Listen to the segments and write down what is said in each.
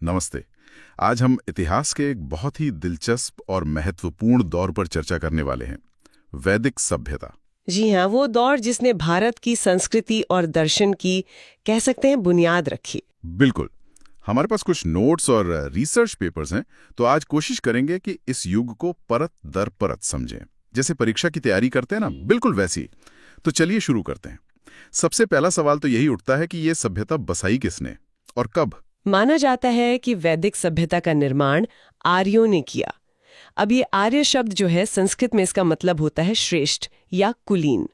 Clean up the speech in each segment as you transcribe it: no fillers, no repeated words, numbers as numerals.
नमस्ते। आज हम इतिहास के एक बहुत ही दिलचस्प और महत्वपूर्ण दौर पर चर्चा करने वाले हैं, वैदिक सभ्यता। जी हाँ, वो दौर जिसने भारत की संस्कृति और दर्शन की कह सकते हैं बुनियाद रखी। बिल्कुल। हमारे पास कुछ नोट्स और रिसर्च पेपर्स हैं, तो आज कोशिश करेंगे कि इस युग को परत दर परत समझें। जैसे परीक्षा की तैयारी करते हैं ना, बिल्कुल वैसी। तो चलिए शुरू करते हैं। सबसे पहला सवाल तो यही उठता है कि ये सभ्यता बसाई किसने और कब? माना जाता है कि वैदिक सभ्यता का निर्माण आर्यों ने किया। अब ये आर्य शब्द जो है संस्कृत में इसका मतलब होता है श्रेष्ठ या कुलीन।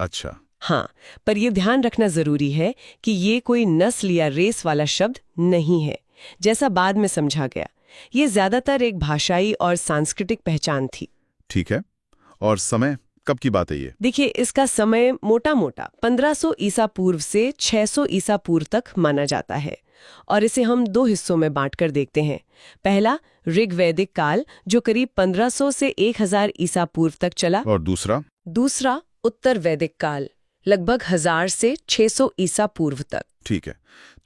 अच्छा। हाँ, पर यह ध्यान रखना जरूरी है कि ये कोई नस्ल या रेस वाला शब्द नहीं है, जैसा बाद में समझा गया। ये ज्यादातर एक भाषाई और सांस्कृतिक पहचान थी। ठीक है। और समय कब की बात है ये? देखिए, इसका समय मोटा मोटा 1500 ईसा पूर्व से 600 ईसा पूर्व तक माना जाता है, और इसे हम दो हिस्सों में बांटकर देखते हैं। पहला ऋग्वैदिक काल, जो करीब 1500 से 1000 ईसा पूर्व तक चला, और दूसरा? उत्तर वैदिक काल, लगभग 1000 से 600 ईसा पूर्व तक। ठीक है।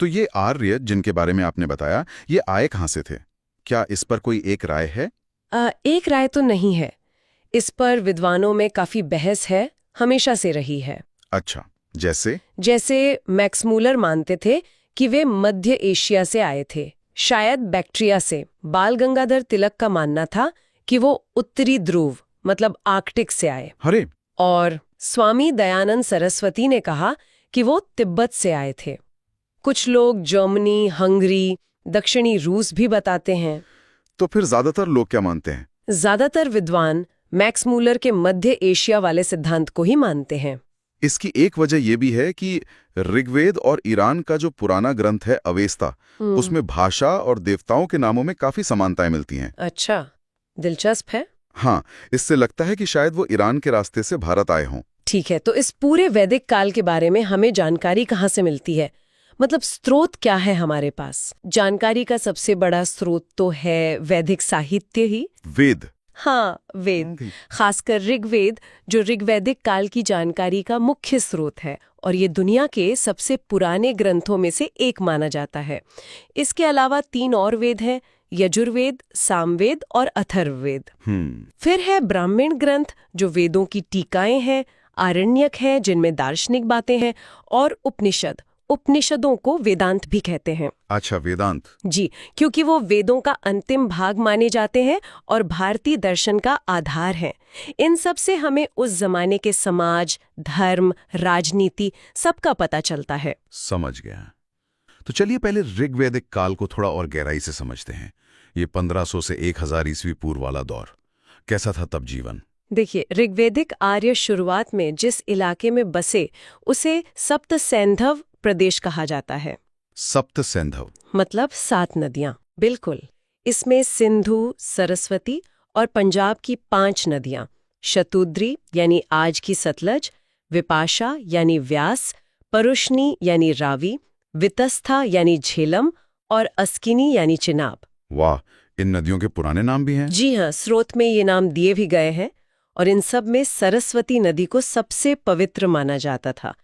तो ये आर्य जिनके बारे में आपने बताया, ये आए कहाँ से थे? क्या इस पर कोई एक राय है? एक राय तो नहीं है। इस पर विद्वानों में काफी बहस है, हमेशा से रही है। अच्छा, जैसे मैक्स मूलर मानते थे कि वे मध्य एशिया से आए थे, शायद बैक्ट्रिया से। बाल गंगाधर तिलक का मानना था कि वो उत्तरी ध्रुव मतलब आर्कटिक से आए। अरे! और स्वामी दयानंद सरस्वती ने कहा कि वो तिब्बत से आए थे। कुछ लोग जर्मनी, हंगरी, दक्षिणी रूस भी बताते हैं। तो फिर ज्यादातर लोग क्या मानते हैं? ज्यादातर विद्वान मैक्स मूलर के मध्य एशिया वाले सिद्धांत को ही मानते हैं। इसकी एक वजह यह भी है कि ऋग्वेद और ईरान का जो पुराना ग्रंथ है अवेस्ता, उसमें भाषा और देवताओं के नामों में काफी समानताएं मिलती हैं। अच्छा, दिलचस्प है। हाँ, इससे लगता है कि शायद वो ईरान के रास्ते से भारत आए हों। ठीक है, तो इस पूरे वैदिक काल के बारे में हमें जानकारी कहाँ से मिलती है? मतलब स्रोत क्या है हमारे पास? जानकारी का सबसे बड़ा स्रोत तो है वैदिक साहित्य ही। वेद। हाँ, वेद, खासकर ऋग्वेद, जो ऋग्वैदिक काल की जानकारी का मुख्य स्रोत है, और ये दुनिया के सबसे पुराने ग्रंथों में से एक माना जाता है। इसके अलावा 3 और वेद हैं, यजुर्वेद, सामवेद और अथर्ववेद। फिर है ब्राह्मण ग्रंथ, जो वेदों की टीकाएं हैं, आरण्यक है जिनमें दार्शनिक बातें हैं, और उपनिषदों को वेदांत भी कहते हैं। अच्छा, वेदांत। जी, क्योंकि वो वेदों का अंतिम भाग माने जाते हैं और भारतीय दर्शन का आधार हैं। इन सब से हमें उस जमाने के समाज, धर्म, राजनीति सबका पता चलता है। समझ गया। तो चलिए पहले ऋग्वैदिक काल को थोड़ा और गहराई से समझते हैं। ये 1500 से 1000 ईस्वी पूर्व वाला दौर, कैसा था तब जीवन? देखिए, ऋग्वैदिक आर्य शुरुआत में जिस इलाके में बसे उसे सप्त सैंधव प्रदेश कहा जाता है। सप्त सैंधव मतलब 7 नदियां। बिल्कुल। इसमें सिंधु, सरस्वती और पंजाब की 5 नदियां, शतुद्री यानी आज की सतलज, विपाशा यानी व्यास, परुष्णी यानी रावी, वितस्था यानी झेलम और अस्किनी यानी चिनाब। वाह, इन नदियों के पुराने नाम भी हैं? जी हाँ, स्रोत में ये नाम दिए भी गए हैं, और इन सब में सरस्वती नदी को सबसे पवित्र माना जाता था।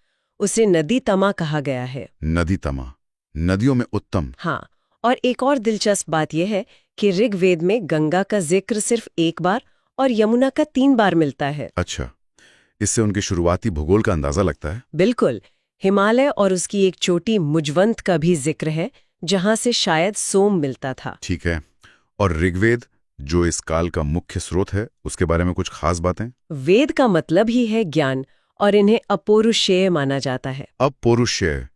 उसे नदी तमा कहा गया है। नदी तमा, नदियों में उत्तम। हाँ, और एक और दिलचस्प बात यह है कि ऋग्वेद में गंगा का जिक्र सिर्फ 1 बार और यमुना का 3 बार मिलता है। अच्छा, इससे उनके शुरुआती भूगोल का अंदाजा लगता है। बिल्कुल। हिमालय और उसकी एक चोटी मुजवंत का भी जिक्र है, जहां से शायद सोम मिलता था। ठीक है। और ऋग्वेद, जो इस काल का मुख्य स्रोत है, उसके बारे में कुछ खास बातें? वेद का मतलब ही है ज्ञान, और इन्हें अपौरुषेय माना जाता है। अपौरुषेय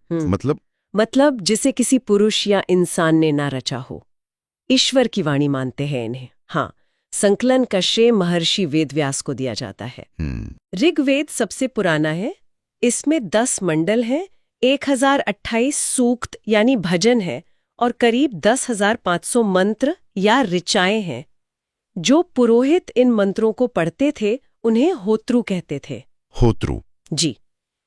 मतलब जिसे किसी पुरुष या इंसान ने ना रचा हो। ईश्वर की वाणी मानते हैं इन्हें। हाँ, संकलन का श्रेय महर्षि वेदव्यास को दिया जाता है। ऋग्वेद सबसे पुराना है। इसमें 10 मंडल हैं, 1028 सूक्त यानी भजन है, और करीब 10,500 मंत्र या ऋचाएं हैं। जो पुरोहित इन मंत्रों को पढ़ते थे उन्हें होत्रु कहते थे। होत्रु? जी।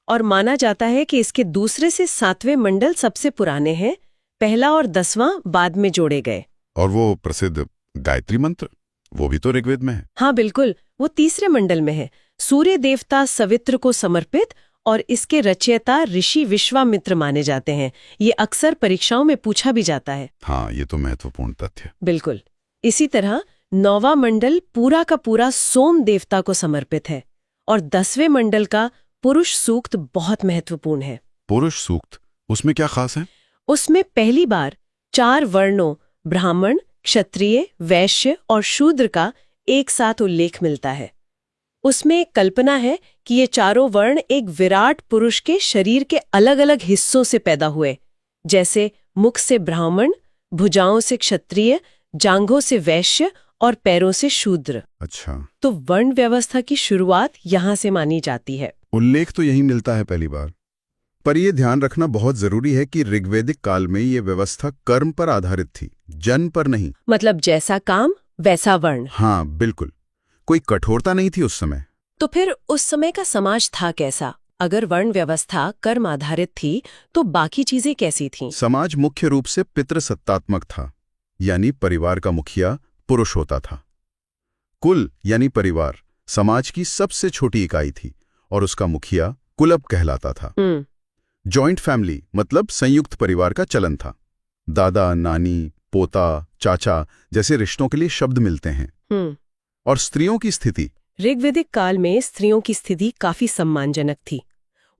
और माना जाता है कि इसके दूसरे से 7वें मंडल सबसे पुराने हैं, पहला और 10वां बाद में जोड़े गए। और वो प्रसिद्ध गायत्री मंत्र, वो भी तो ऋग्वेद में है? हाँ बिल्कुल, वो तीसरे मंडल में है। सूर्य देवता सवित्र को समर्पित और इसके रचयिता ऋषि विश्वामित्र माने जाते हैं। ये अक्सर परीक्षाओं में पूछा भी जाता है। हाँ, ये तो महत्वपूर्ण तथ्य। बिल्कुल। इसी तरह 9वां मंडल पूरा का पूरा सोम देवता को समर्पित है और 10वें मंडल का पुरुष सूक्त बहुत महत्वपूर्ण है। पुरुष सूक्त, उसमें क्या खास है? उसमें पहली बार 4 वर्णों ब्राह्मण, क्षत्रिय, वैश्य और शूद्र का एक साथ उल्लेख मिलता है। उसमें एक कल्पना है कि ये चारों वर्ण एक विराट पुरुष के शरीर के अलग अलग हिस्सों से पैदा हुए, जैसे मुख से ब्राह्मण, भुजाओं से क्षत्रिय, जांघों से वैश्य और पैरों से शूद्र। अच्छा, तो वर्ण व्यवस्था की शुरुआत यहाँ से मानी जाती है। उल्लेख तो यही मिलता है पहली बार। पर यह ध्यान रखना बहुत जरूरी है कि ऋग्वैदिक काल में ये व्यवस्था कर्म पर आधारित थी, जन्म पर नहीं। मतलब जैसा काम वैसा वर्ण। हाँ, बिल्कुल। कोई कठोरता नहीं थी उस समय। तो फिर उस समय का समाज था कैसा? अगर वर्ण व्यवस्था कर्म आधारित थी तो बाकी चीजें कैसी थीं? समाज मुख्य रूप से पितृसत्तात्मक था, यानी परिवार का मुखिया पुरुष होता था। कुल यानी परिवार समाज की सबसे छोटी इकाई थी और उसका मुखिया कुलब कहलाता था। जॉइंट फैमिली मतलब संयुक्त परिवार का चलन था। दादा, नानी, पोता, चाचा जैसे रिश्तों के लिए शब्द मिलते हैं। और स्त्रियों की स्थिति, ऋग्वैदिक काल में स्त्रियों की स्थिति काफी सम्मानजनक थी।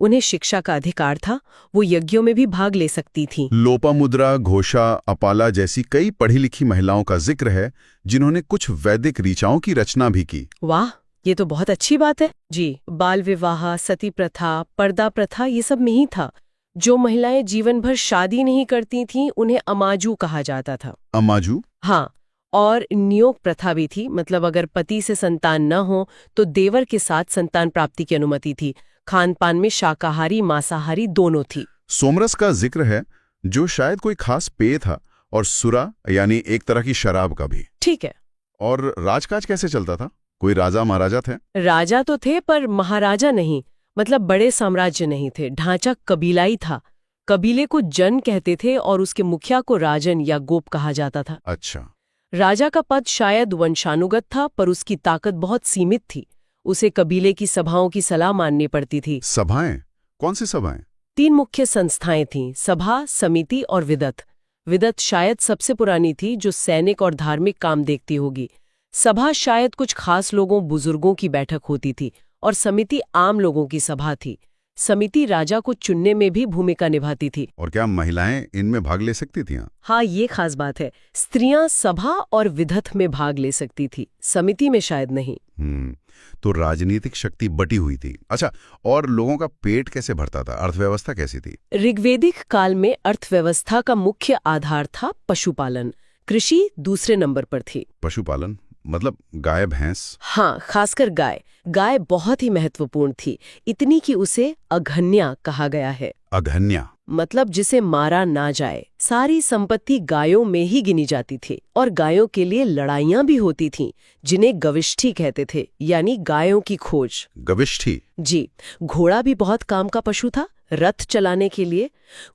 उन्हें शिक्षा का अधिकार था, वो यज्ञों में भी भाग ले सकती थीं। लोपामुद्रा, घोषा, अपाला जैसी कई पढ़ी लिखी महिलाओं का जिक्र है जिन्होंने कुछ वैदिक ऋचाओं की रचना भी की। वाह, ये तो बहुत अच्छी बात है जी। बाल विवाह, सती प्रथा, पर्दा प्रथा ये सब में ही था। जो महिलाएं जीवन भर शादी नहीं करती थीं उन्हें अमाजू कहा जाता था। अमाजू? हाँ, और नियोग प्रथा भी थी। मतलब अगर पति से संतान न हो तो देवर के साथ संतान प्राप्ति की अनुमति थी। खान पान में शाकाहारी मांसाहारी दोनों थी। सोमरस का जिक्र है जो शायद कोई खास पेय था, और सुरा यानी एक तरह की शराब का भी। ठीक है। और राजकाज कैसे चलता था? कोई राजा महाराजा थे? राजा तो थे पर महाराजा नहीं। मतलब बड़े साम्राज्य नहीं थे। ढांचा कबीलाई था। कबीले को जन कहते थे और उसके मुखिया को राजन या गोप कहा जाता था। अच्छा। राजा का पद शायद वंशानुगत था पर उसकी ताकत बहुत सीमित थी। उसे कबीले की सभाओं की सलाह माननी पड़ती थी। सभाएं? कौन सी सभाएं? 3 मुख्य संस्थाएं थीं, सभा, समिति और विदत। विदत शायद सबसे पुरानी थी, जो सैनिक और धार्मिक काम देखती होगी। सभा शायद कुछ खास लोगों बुजुर्गों की बैठक होती थी और समिति आम लोगों की सभा थी। समिति राजा को चुनने में भी भूमिका निभाती थी। और क्या महिलाएं इनमें भाग ले सकती थीं? हाँ, ये खास बात है। स्त्रियां सभा और विदत में भाग ले सकती थी, समिति में शायद नहीं। तो राजनीतिक शक्ति बटी हुई थी। अच्छा, और लोगों का पेट कैसे भरता था? अर्थव्यवस्था कैसी थी? ऋग्वैदिक काल में अर्थव्यवस्था का मुख्य आधार था पशुपालन। कृषि दूसरे नंबर पर थी। पशुपालन मतलब गाय भैंस? हाँ, खासकर गाय। गाय बहुत ही महत्वपूर्ण थी, इतनी कि उसे अघन्या कहा गया है। अघन्या मतलब जिसे मारा ना जाए। सारी संपत्ति गायों में ही गिनी जाती थी और गायों के लिए लड़ाइयां भी होती थीं, जिन्हें गविष्ठी कहते थे, यानी गायों की खोज। गविष्ठी? जी। घोड़ा भी बहुत काम का पशु था, रथ चलाने के लिए।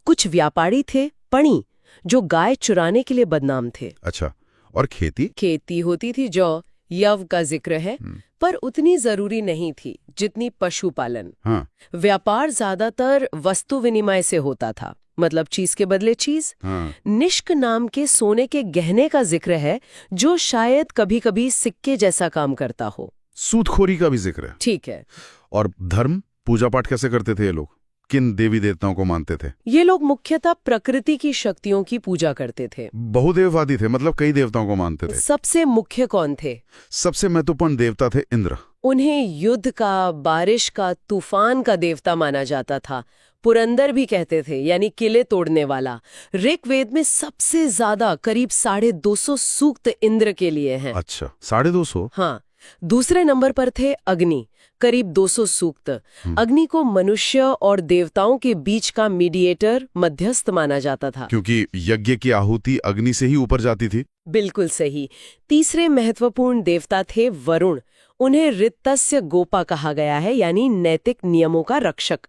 कुछ व्यापारी थे पणी, जो गाय चुराने के लिए बदनाम थे। अच्छा, और खेती? खेती होती थी, जो यव का जिक्र है, पर उतनी जरूरी नहीं थी जितनी पशुपालन। हाँ। व्यापार ज्यादातर वस्तु विनिमय से होता था, मतलब चीज के बदले चीज। हाँ। निष्क नाम के सोने के गहने का जिक्र है, जो शायद कभी कभी सिक्के जैसा काम करता हो। सूदखोरी का भी जिक्र है। ठीक है। और धर्म, पूजा पाठ कैसे करते थे ये लोग? किन देवी देवताओं को मानते थे? ये लोग मुख्यतः प्रकृति की शक्तियों की पूजा करते थे। बहुदेववादी थे, मतलब कई देवताओं को मानते थे। सबसे मुख्य कौन थे? सबसे महत्वपूर्ण देवता थे इंद्र। उन्हें युद्ध का, बारिश का, तूफान का देवता माना जाता था। पुरंदर भी कहते थे, यानी किले तोड़ने वाला। ऋग्वेद में सबसे ज्यादा करीब 250 सूक्त इंद्र के लिए हैं। अच्छा, 250? हाँ। दूसरे नंबर पर थे अग्नि, करीब 200 सूक्त। अग्नि को मनुष्य और देवताओं के बीच का मीडिएटर, मध्यस्थ माना जाता था, क्योंकि यज्ञ की आहुति अग्नि से ही ऊपर जाती थी। बिल्कुल सही। तीसरे महत्वपूर्ण देवता थे वरुण। उन्हें ऋतस्य गोपा कहा गया है, यानी नैतिक नियमों का रक्षक।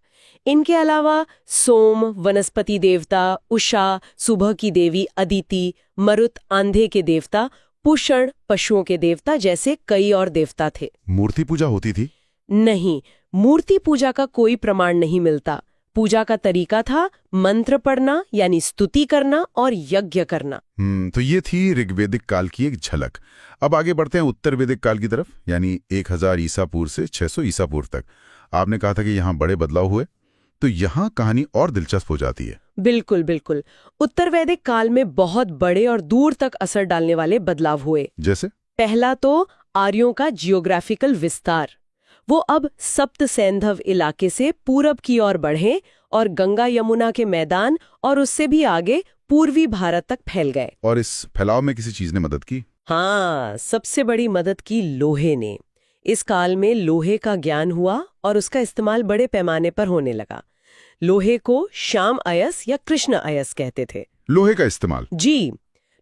इनके अलावा सोम, वनस्पति देवता, उषा, सुबह की देवी अदिति, मरुत, आंधे के देवता, पुषण, पशुओं के देवता जैसे कई और देवता थे। मूर्ति पूजा होती थी? नहीं, मूर्ति पूजा का कोई प्रमाण नहीं मिलता। पूजा का तरीका था मंत्र पढ़ना यानी स्तुति करना और यज्ञ करना। तो ये थी ऋग्वेदिक काल की एक झलक। अब आगे बढ़ते हैं उत्तर वैदिक काल की तरफ, यानी 1000 ईसा पूर्व से 600 ईसा पूर्व तक। आपने कहा था कि यहाँ बड़े बदलाव हुए, तो यहाँ कहानी और दिलचस्प हो जाती है। बिल्कुल बिल्कुल। उत्तर वैदिक काल में बहुत बड़े और दूर तक असर डालने वाले बदलाव हुए। जैसे? पहला तो आर्यों का जियोग्राफिकल विस्तार। वो अब सप्त सैंधव इलाके से पूरब की ओर बढ़े और गंगा यमुना के मैदान और उससे भी आगे पूर्वी भारत तक फैल गए। और इस फैलाव में किसी चीज ने मदद की? हाँ, सबसे बड़ी मदद की लोहे ने। इस काल में लोहे का ज्ञान हुआ और उसका इस्तेमाल बड़े पैमाने पर होने लगा। लोहे को श्याम अयस या कृष्ण अयस कहते थे। लोहे का इस्तेमाल? जी,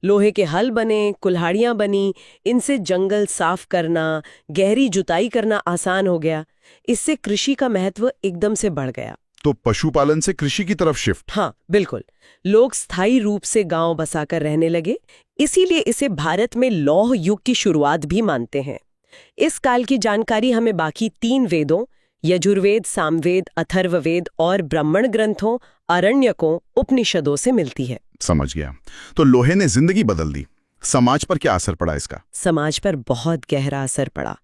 लोहे के हल बने, कुल्हाड़ियां बनी, इनसे जंगल साफ करना, गहरी जुताई करना आसान हो गया। इससे कृषि का महत्व एकदम से बढ़ गया। तो पशुपालन से कृषि की तरफ शिफ्ट? हाँ, बिल्कुल। लोग स्थायी रूप से गांव बसाकर रहने लगे, इसीलिए इसे भारत में लौह युग की शुरुआत भी मानते हैं। इस काल की जानकारी हमें बाकी 3 वेदों यजुर्वेद, सामवेद, अथर्ववेद और ब्राह्मण ग्रंथों, आरण्यकों, उपनिषदों से मिलती है। समझ गया। तो लोहे ने जिंदगी बदल दी। समाज पर क्या असर पड़ा इसका? समाज पर बहुत गहरा असर पड़ा।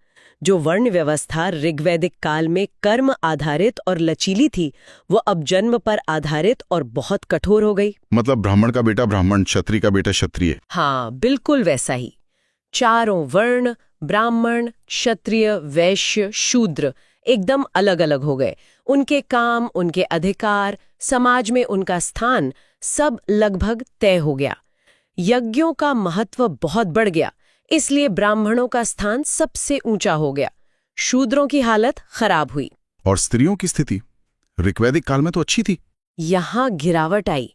जो वर्ण व्यवस्था ऋग्वैदिक काल में कर्म आधारित और लचीली थी, वो अब जन्म पर आधारित और बहुत कठोर हो गई। मतलब ब्राह्मण का बेटा ब्राह्मण, क्षत्रिय का बेटा क्षत्रिय। हाँ, बिल्कुल वैसा ही। चारों वर्ण, ब्राह्मण, क्षत्रिय, वैश्य, शूद्र, एकदम अलग अलग हो गए। उनके काम, उनके अधिकार, समाज में उनका स्थान सब लगभग तय हो गया। यज्ञों का महत्व बहुत बढ़ गया, इसलिए ब्राह्मणों का स्थान सबसे ऊंचा हो गया। शूद्रों की हालत खराब हुई। और स्त्रियों की स्थिति ऋग्वैदिक काल में तो अच्छी थी। यहाँ गिरावट आई।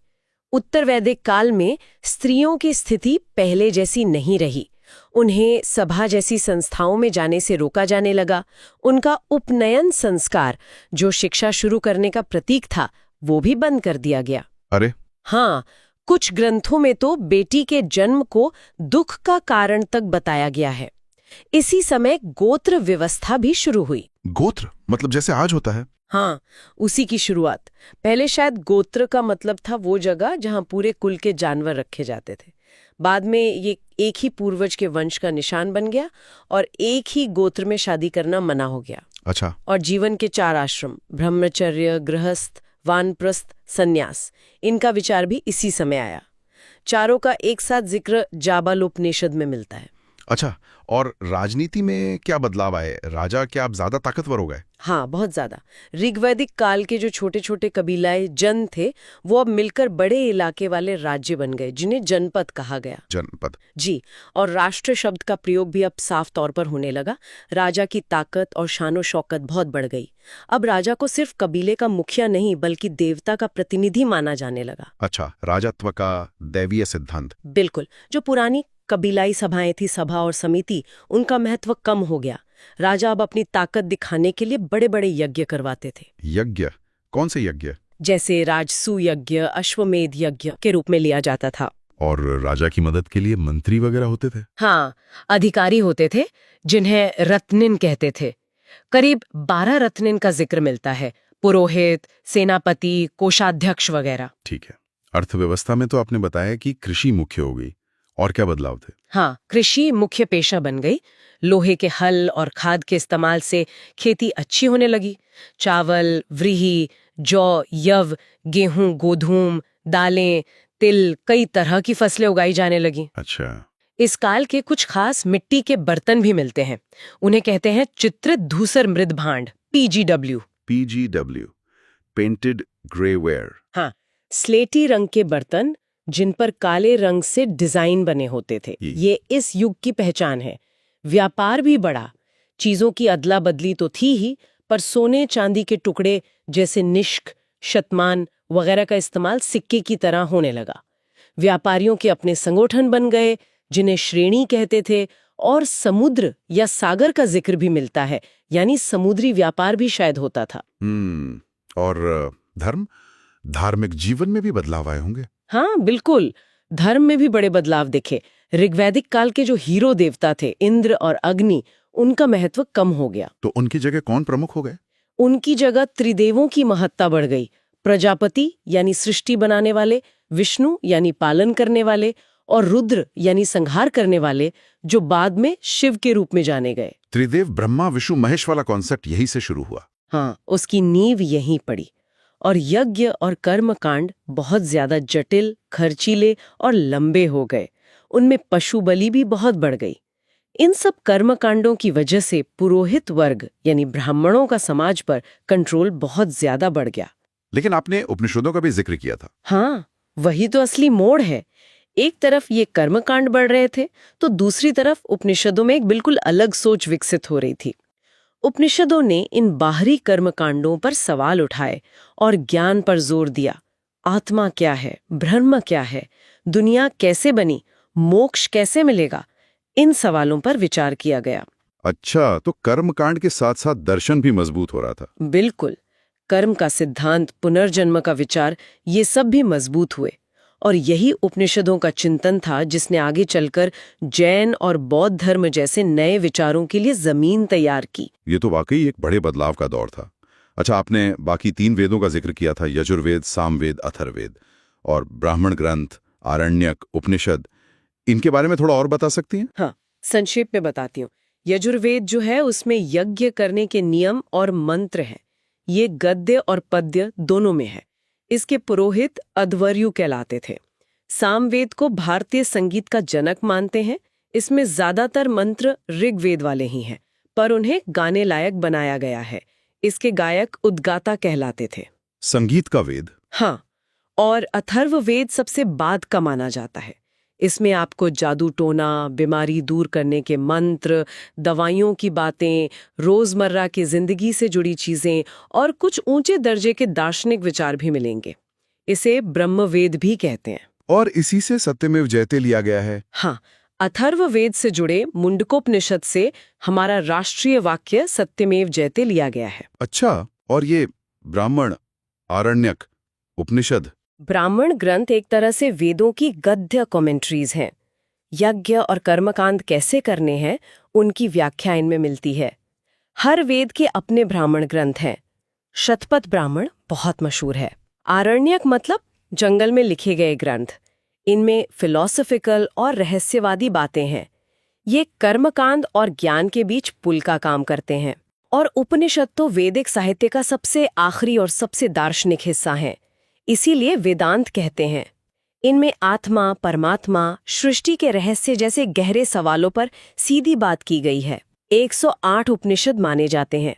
उत्तर वैदिक काल में स्त्रियों की स्थिति पहले जैसी नहीं रही। उन्हें सभा जैसी संस्थाओं में जाने से रोका जाने लगा। उनका उपनयन संस्कार, जो शिक्षा शुरू करने का प्रतीक था, वो भी बंद कर दिया गया। अरे हाँ, कुछ ग्रंथों में तो बेटी के जन्म को दुख का कारण तक बताया गया है। इसी समय गोत्र व्यवस्था भी शुरू हुई। गोत्र मतलब जैसे आज होता है? हाँ, उसी की शुरुआत। पहले शायद गोत्र का मतलब था वो जगह जहां पूरे कुल के जानवर रखे जाते थे। बाद में ये एक ही पूर्वज के वंश का निशान बन गया और एक ही गोत्र में शादी करना मना हो गया। अच्छा। और जीवन के 4 आश्रम, ब्रह्मचर्य, गृहस्थ, वानप्रस्थ, सन्यास, इनका विचार भी इसी समय आया। चारों का एक साथ जिक्र जाबालोपनिषद में मिलता है। अच्छा, और राजनीति में क्या बदलाव आए? राजा क्या अब ज्यादा ताकतवर हो गए? हाँ, बहुत ज्यादा। ऋग्वैदिक काल के जो छोटे छोटे कबीलाए जन थे, वो अब मिलकर बड़े इलाके वाले राज्य बन गए, जिन्हें जनपद कहा गया। जनपद? जी, और राष्ट्र शब्द का प्रयोग भी अब साफ तौर पर होने लगा। राजा की ताकत और शानो शौकत बहुत बढ़ गई। अब राजा को सिर्फ कबीले का मुखिया नहीं, बल्कि देवता का प्रतिनिधि माना जाने लगा। अच्छा, राजत्व का दैवीय सिद्धांत। बिल्कुल। जो पुरानी कबीलाई सभाएं थी, सभा और समिति, उनका महत्व कम हो गया। राजा अब अपनी ताकत दिखाने के लिए बड़े बड़े यज्ञ करवाते थे। यज्ञ? कौन से यज्ञ? जैसे राजसूय यज्ञ, अश्वमेध यज्ञ के रूप में लिया जाता था। और राजा की मदद के लिए मंत्री वगैरह होते थे? हाँ, अधिकारी होते थे जिन्हें रत्निन कहते थे। करीब 12 रत्निन का जिक्र मिलता है, पुरोहित, सेनापति, कोषाध्यक्ष वगैरह। ठीक है। अर्थव्यवस्था में तो आपने बताया कि कृषि मुख्य हो गई, और क्या बदलाव थे? हाँ, कृषि मुख्य पेशा बन गई। लोहे के हल और खाद के इस्तेमाल से खेती अच्छी होने लगी। चावल, व्रीहि, जौ, यव, गेहूं, गोधूम, दालें, तिल, कई तरह की फसलें उगाई जाने लगी। अच्छा। इस काल के कुछ खास मिट्टी के बर्तन भी मिलते हैं। उन्हें कहते हैं चित्रित धूसर मृद भांड, PGW। PGW, painted grey ware. हाँ, स्लेटी रंग के बर्तन जिन पर काले रंग से डिजाइन बने होते थे। ये इस युग की पहचान है। व्यापार भी बढ़ा। चीजों की अदला बदली तो थी ही, पर सोने चांदी के टुकड़े जैसे निष्क, शतमान वगैरह का इस्तेमाल सिक्के की तरह होने लगा। व्यापारियों के अपने संगठन बन गए, जिन्हें श्रेणी कहते थे, और समुद्र या सागर का जिक्र भी मिलता है, यानी समुद्री व्यापार भी शायद होता था। और धार्मिक जीवन में भी बदलाव आए होंगे? हाँ, बिल्कुल। धर्म में भी बड़े बदलाव दिखे। ऋग्वैदिक काल के जो हीरो देवता थे, इंद्र और अग्नि, उनका महत्व कम हो गया। तो उनकी जगह कौन प्रमुख हो गए? उनकी जगह त्रिदेवों की महत्ता बढ़ गई। प्रजापति यानी सृष्टि बनाने वाले, विष्णु यानी पालन करने वाले, और रुद्र यानी संहार करने वाले, जो बाद में शिव के रूप में जाने गए। त्रिदेव ब्रह्मा विष्णु महेश वाला कॉन्सेप्ट यही से शुरू हुआ। हाँ, उसकी नींव यहीं पड़ी। और यज्ञ और कर्म कांड बहुत ज्यादा जटिल, खर्चीले और लंबे हो गए। उनमें पशु बलि भी बहुत बढ़ गई। इन सब कर्म कांडों की वजह से पुरोहित वर्ग यानी ब्राह्मणों का समाज पर कंट्रोल बहुत ज्यादा बढ़ गया। लेकिन आपने उपनिषदों का भी जिक्र किया था। हाँ, वही तो असली मोड़ है। एक तरफ ये कर्मकांड बढ़ रहे थे, तो दूसरी तरफ उपनिषदों में एक बिल्कुल अलग सोच विकसित हो रही थी। उपनिषदों ने इन बाहरी कर्मकांडों पर सवाल उठाए और ज्ञान पर जोर दिया। आत्मा क्या है, ब्रह्म क्या है, दुनिया कैसे बनी, मोक्ष कैसे मिलेगा, इन सवालों पर विचार किया गया। अच्छा, तो कर्मकांड के साथ साथ दर्शन भी मजबूत हो रहा था। बिल्कुल, कर्म का सिद्धांत, पुनर्जन्म का विचार, ये सब भी मजबूत हुए। और यही उपनिषदों का चिंतन था जिसने आगे चलकर जैन और बौद्ध धर्म जैसे नए विचारों के लिए जमीन तैयार की। ये तो वाकई एक बड़े बदलाव का दौर था। अच्छा, आपने बाकी 3 वेदों का जिक्र किया था, यजुर्वेद, सामवेद, अथर्ववेद, और ब्राह्मण ग्रंथ, आरण्यक, उपनिषद। इनके बारे में थोड़ा और बता सकती हैं? हाँ, संक्षेप में बताती हूँ। यजुर्वेद जो है उसमें यज्ञ करने के नियम और मंत्र हैं। ये गद्य और पद्य दोनों में है। इसके पुरोहित अध्वर्यु कहलाते थे। सामवेद को भारतीय संगीत का जनक मानते हैं। इसमें ज्यादातर मंत्र ऋग्वेद वाले ही हैं, पर उन्हें गाने लायक बनाया गया है। इसके गायक उद्गाता कहलाते थे। संगीत का वेद? हाँ, और अथर्ववेद सबसे बाद का माना जाता है। इसमें आपको जादू टोना, बीमारी दूर करने के मंत्र, दवाइयों की बातें, रोजमर्रा की जिंदगी से जुड़ी चीजें और कुछ ऊंचे दर्जे के दार्शनिक विचार भी मिलेंगे। इसे ब्रह्मवेद भी कहते हैं। और इसी से सत्यमेव जयते लिया गया है। हाँ, अथर्ववेद से जुड़े मुंडकोपनिषद से हमारा राष्ट्रीय वाक्य सत्यमेव जयते लिया गया है। अच्छा, और ये ब्राह्मण, आरण्यक, उपनिषद? ब्राह्मण ग्रंथ एक तरह से वेदों की गद्य कमेंट्रीज हैं। यज्ञ और कर्मकांड कैसे करने हैं, उनकी व्याख्या इनमें मिलती है। हर वेद के अपने ब्राह्मण ग्रंथ हैं। शतपथ ब्राह्मण बहुत मशहूर है। आरण्यक मतलब जंगल में लिखे गए ग्रंथ। इनमें फिलॉसफिकल और रहस्यवादी बातें हैं। ये कर्मकांड और ज्ञान के बीच पुल का काम करते हैं। और उपनिषद तो वैदिक साहित्य का सबसे आखिरी और सबसे दार्शनिक हिस्सा है। इसीलिए वेदांत कहते हैं। इनमें आत्मा, परमात्मा, सृष्टि के रहस्य जैसे गहरे सवालों पर सीधी बात की गई है। 108 उपनिषद माने जाते हैं।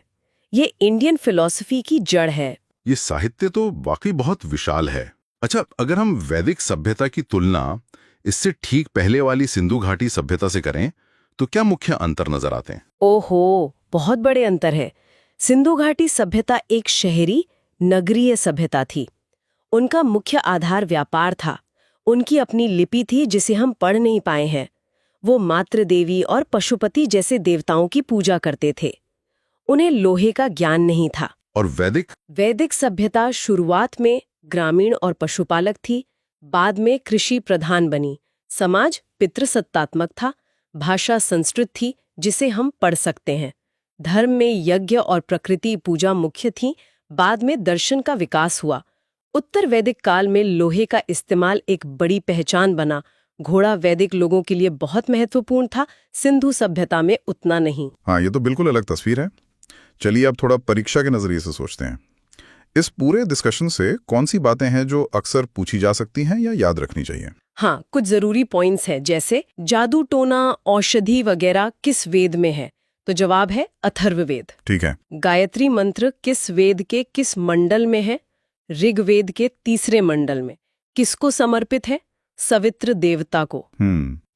ये इंडियन फिलॉसफी की जड़ है। ये साहित्य तो वाकई बहुत विशाल है। अच्छा, अगर हम वैदिक सभ्यता की तुलना इससे ठीक पहले वाली सिंधु घाटी सभ्यता से करें, तो क्या मुख्य अंतर नजर आते हैं? ओहो, बहुत बड़े अंतर है। सिंधु घाटी सभ्यता एक शहरी, नगरीय सभ्यता थी। उनका मुख्य आधार व्यापार था। उनकी अपनी लिपि थी जिसे हम पढ़ नहीं पाए हैं। वो मातृ देवी और पशुपति जैसे देवताओं की पूजा करते थे। उन्हें लोहे का ज्ञान नहीं था। और वैदिक सभ्यता शुरुआत में ग्रामीण और पशुपालक थी, बाद में कृषि प्रधान बनी। समाज पितृसत्तात्मक था, भाषा संस्कृत थी जिसे हम पढ़ सकते हैं। धर्म में यज्ञ और प्रकृति पूजा मुख्य थी, बाद में दर्शन का विकास हुआ। उत्तर वैदिक काल में लोहे का इस्तेमाल एक बड़ी पहचान बना। घोड़ा वैदिक लोगों के लिए बहुत महत्वपूर्ण था, सिंधु सभ्यता में उतना नहीं। हाँ, ये तो बिल्कुल अलग तस्वीर है। चलिए अब थोड़ा परीक्षा के नजरिए से सोचते हैं। इस पूरे डिस्कशन से कौन सी बातें हैं जो अक्सर पूछी जा सकती हैं या याद रखनी चाहिए? हाँ, कुछ जरूरी पॉइंट्स हैं, जैसे जादू टोना, औषधि वगैरह किस वेद में है? तो जवाब है अथर्ववेद। ठीक है। गायत्री मंत्र किस वेद के किस मंडल में है? ऋग्वेद के 3 मंडल में। किसको समर्पित है? सवित्र देवता को।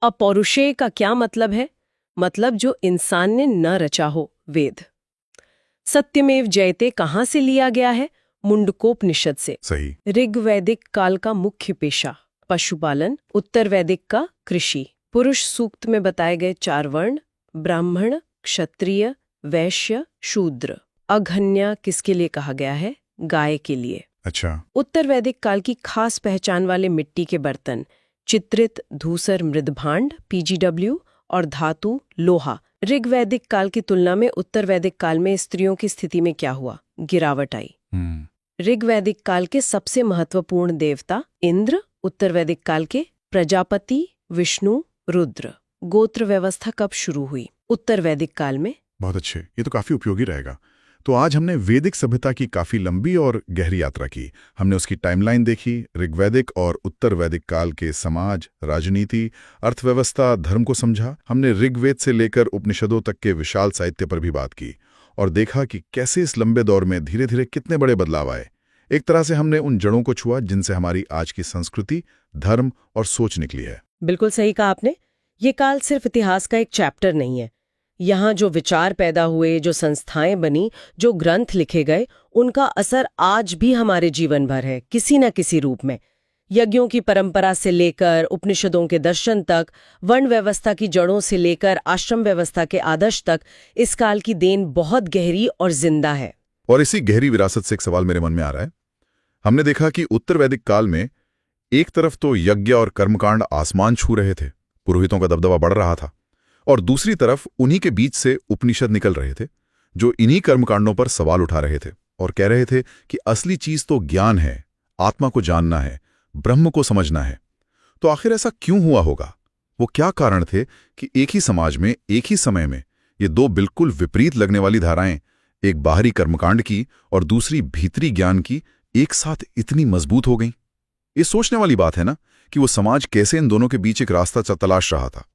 अपौरुषेय का क्या मतलब है? मतलब जो इंसान ने न रचा हो, वेद। सत्यमेव जयते कहाँ से लिया गया है? मुंडकोपनिषद से। सही। ऋग्वैदिक काल का मुख्य पेशा पशुपालन, उत्तर वैदिक का कृषि। पुरुष सूक्त में बताए गए 4 वर्ण, ब्राह्मण, क्षत्रिय, वैश्य, शूद्र। अघन्या किसके लिए कहा गया है? गाय के लिए। अच्छा। उत्तर वैदिक काल की खास पहचान वाले मिट्टी के बर्तन, चित्रित धूसर मृदभांड, PGW, और धातु लोहा, ऋग वैदिक काल की तुलना में उत्तर वैदिक काल में स्त्रियों की स्थिति में क्या हुआ? गिरावट आई। ऋग वैदिक काल के सबसे महत्वपूर्ण देवता इंद्र, उत्तर वैदिक काल के प्रजापति, विष्णु, रुद्र। गोत्र व्यवस्था कब शुरू हुई? उत्तर वैदिक काल में। बहुत अच्छे, ये तो काफी उपयोगी रहेगा। तो आज हमने वैदिक सभ्यता की काफी लंबी और गहरी यात्रा की। हमने उसकी टाइमलाइन देखी, ऋग्वैदिक और उत्तर वैदिक काल के समाज, राजनीति, अर्थव्यवस्था, धर्म को समझा। हमने ऋग्वेद से लेकर उपनिषदों तक के विशाल साहित्य पर भी बात की और देखा कि कैसे इस लंबे दौर में धीरे धीरे कितने बड़े बदलाव आए। एक तरह से हमने उन जड़ों को छुआ जिनसे हमारी आज की संस्कृति, धर्म और सोच निकली है। बिल्कुल सही कहा आपने। ये काल सिर्फ इतिहास का एक चैप्टर नहीं है। यहाँ जो विचार पैदा हुए, जो संस्थाएं बनी, जो ग्रंथ लिखे गए, उनका असर आज भी हमारे जीवन भर है, किसी न किसी रूप में। यज्ञों की परंपरा से लेकर उपनिषदों के दर्शन तक, वर्ण व्यवस्था की जड़ों से लेकर आश्रम व्यवस्था के आदर्श तक, इस काल की देन बहुत गहरी और जिंदा है। और इसी गहरी विरासत से एक सवाल मेरे मन में आ रहा है। हमने देखा कि उत्तर वैदिक काल में एक तरफ तो यज्ञ और कर्मकांड आसमान छू रहे थे, पुरोहितों का दबदबा बढ़ रहा था, और दूसरी तरफ उन्हीं के बीच से उपनिषद निकल रहे थे जो इन्हीं कर्मकांडों पर सवाल उठा रहे थे और कह रहे थे कि असली चीज तो ज्ञान है, आत्मा को जानना है, ब्रह्म को समझना है। तो आखिर ऐसा क्यों हुआ होगा? वो क्या कारण थे कि एक ही समाज में, एक ही समय में ये दो बिल्कुल विपरीत लगने वाली धाराएं, एक बाहरी कर्मकांड की और दूसरी भीतरी ज्ञान की, एक साथ इतनी मजबूत हो गईं? ये सोचने वाली बात है ना कि वो समाज कैसे इन दोनों के बीच एक रास्ता तलाश रहा था।